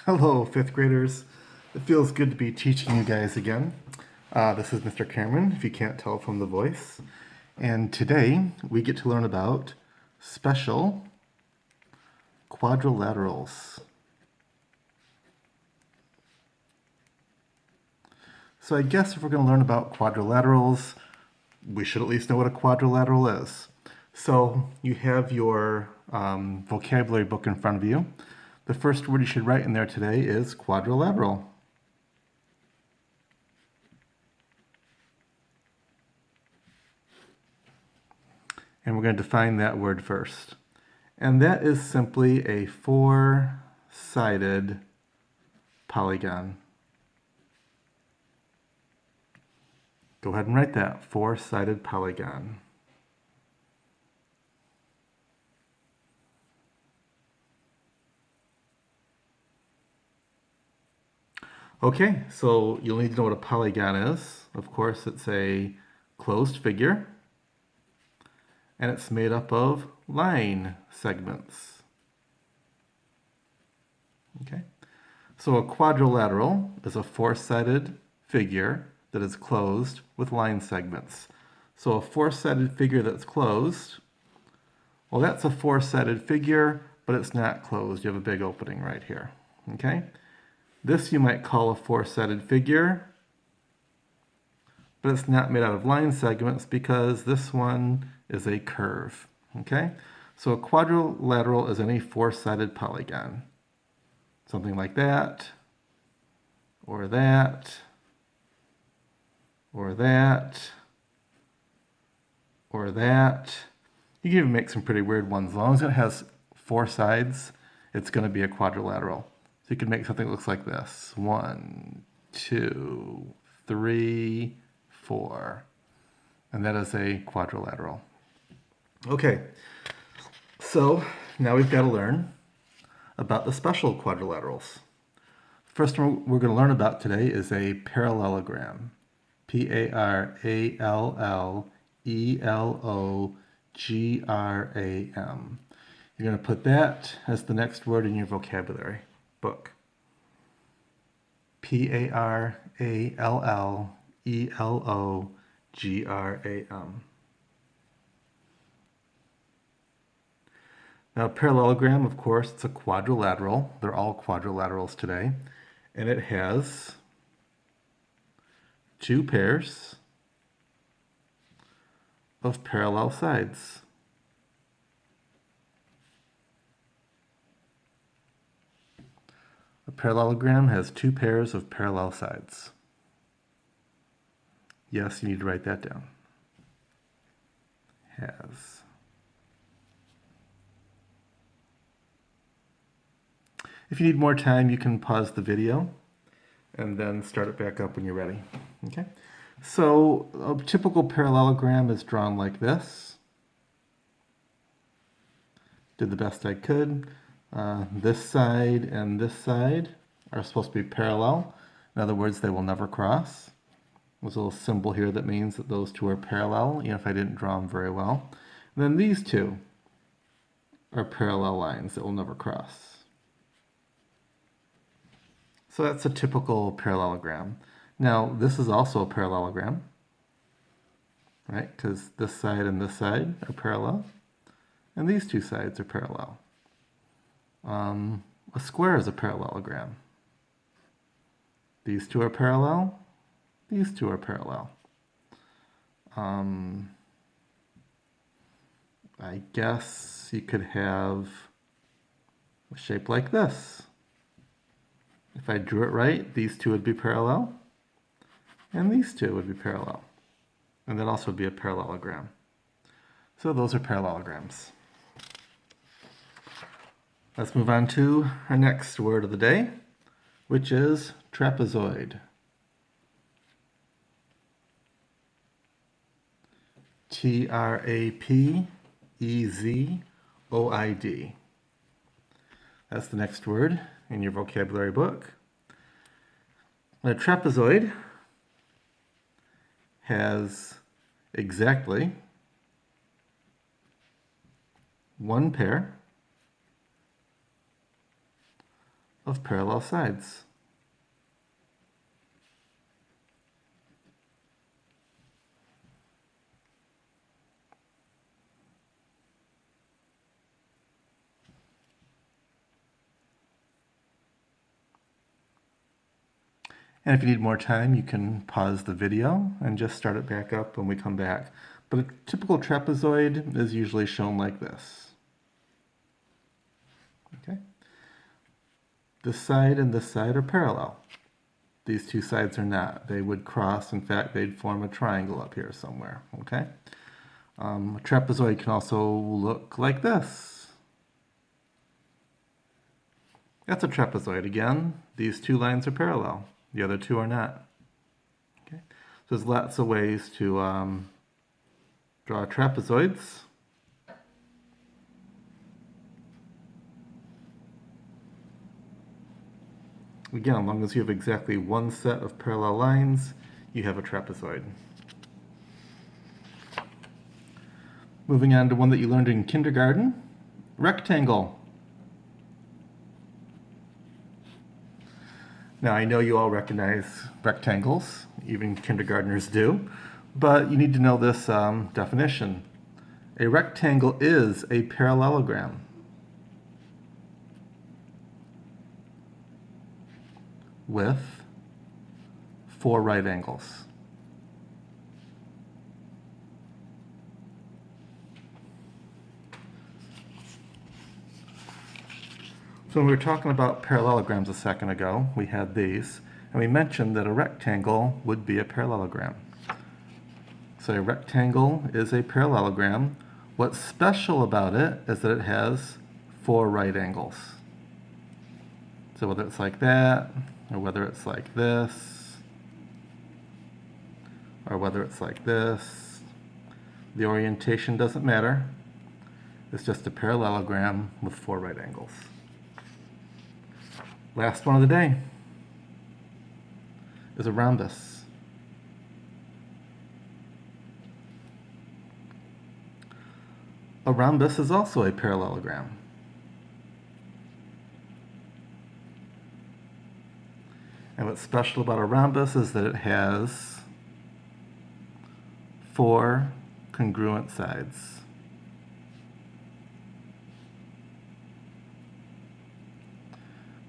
Hello, fifth graders. It feels good to be teaching you guys again. This is Mr. Cameron, if you can't tell from the voice. And today we get to learn about special quadrilaterals. So I guess if we're going to learn about quadrilaterals, we should at least know what a quadrilateral is. So you have your vocabulary book in front of you. The first word you should write in there today is quadrilateral. And we're going to define that word first. And that is simply a four-sided polygon. Go ahead and write that, four-sided polygon. Okay, so you'll need to know what a polygon is. Of course, it's a closed figure, and it's made up of line segments. Okay, so a quadrilateral is a four-sided figure that is closed with line segments. So a four-sided figure that's closed, well, that's a four-sided figure, but it's not closed. You have a big opening right here. Okay, this you might call a four-sided figure, but it's not made out of line segments because this one is a curve. Okay, so a quadrilateral is any four-sided polygon. Something like that, or that, or that, or that. You can even make some pretty weird ones. As long as it has four sides, it's going to be a quadrilateral. So you can make something that looks like this. 1, 2, 3, 4. And that is a quadrilateral. Okay, so now we've got to learn about the special quadrilaterals. First one we're going to learn about today is a parallelogram. Parallelogram. You're going to put that as the next word in your vocabulary book. Parallelogram. Now, a parallelogram, of course, it's a quadrilateral. They're all quadrilaterals today. And it has two pairs of parallel sides. A parallelogram has two pairs of parallel sides. Yes, you need to write that down. Has. If you need more time, you can pause the video and then start it back up when you're ready. Okay? So a typical parallelogram is drawn like this. Did the best I could. This side and this side are supposed to be parallel. In other words, they will never cross. There's a little symbol here that means that those two are parallel, even if I didn't draw them very well. And then these two are parallel lines that will never cross. So that's a typical parallelogram. Now, this is also a parallelogram, right? Because this side and this side are parallel, and these two sides are parallel. A square is a parallelogram. These two are parallel. These two are parallel. I guess you could have a shape like this. If I drew it right, these two would be parallel, and these two would be parallel. And that also would be a parallelogram. So those are parallelograms. Let's move on to our next word of the day, which is trapezoid. Trapezoid. That's the next word in your vocabulary book. A trapezoid has exactly one pair of parallel sides. And if you need more time, you can pause the video and just start it back up when we come back. But a typical trapezoid is usually shown like this. Okay. This side and this side are parallel. These two sides are not. They would cross. In fact, they'd form a triangle up here somewhere. Okay. A trapezoid can also look like this. That's a trapezoid again. These two lines are parallel. The other two are not. Okay. So there's lots of ways to draw trapezoids. Again, as long as you have exactly one set of parallel lines, you have a trapezoid. Moving on to one that you learned in kindergarten, rectangle. Now, I know you all recognize rectangles, even kindergartners do, but you need to know this definition. A rectangle is a parallelogram with 4 right angles. So when we were talking about parallelograms a second ago, we had these, and we mentioned that a rectangle would be a parallelogram. So a rectangle is a parallelogram. What's special about it is that it has 4 right angles. So whether it's like that, or whether it's like this, or whether it's like this, the orientation doesn't matter. It's just a parallelogram with 4 right angles. Last one of the day is a rhombus. A rhombus is also a parallelogram. And what's special about a rhombus is that it has 4 congruent sides.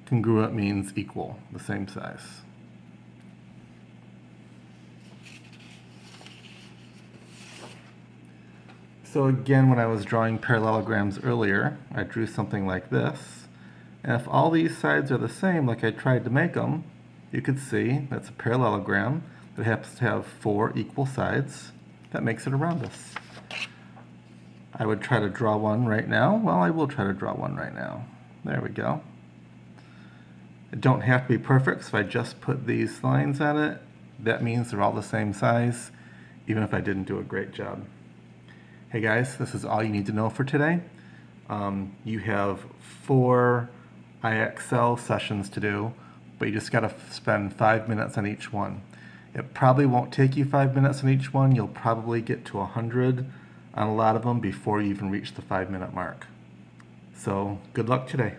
Congruent means equal, the same size. So again, when I was drawing parallelograms earlier, I drew something like this. And if all these sides are the same, like I tried to make them, you could see that's a parallelogram that happens to have 4 equal sides. That makes it a rhombus. I would try to draw one right now. Well, I will try to draw one right now. There we go. It don't have to be perfect, so if I just put these lines on it, that means they're all the same size, even if I didn't do a great job. Hey guys, this is all you need to know for today. You have 4 IXL sessions to do, but you just got to spend 5 minutes on each one. It probably won't take you 5 minutes on each one. You'll probably get to 100 on a lot of them before you even reach the 5-minute mark. So good luck today.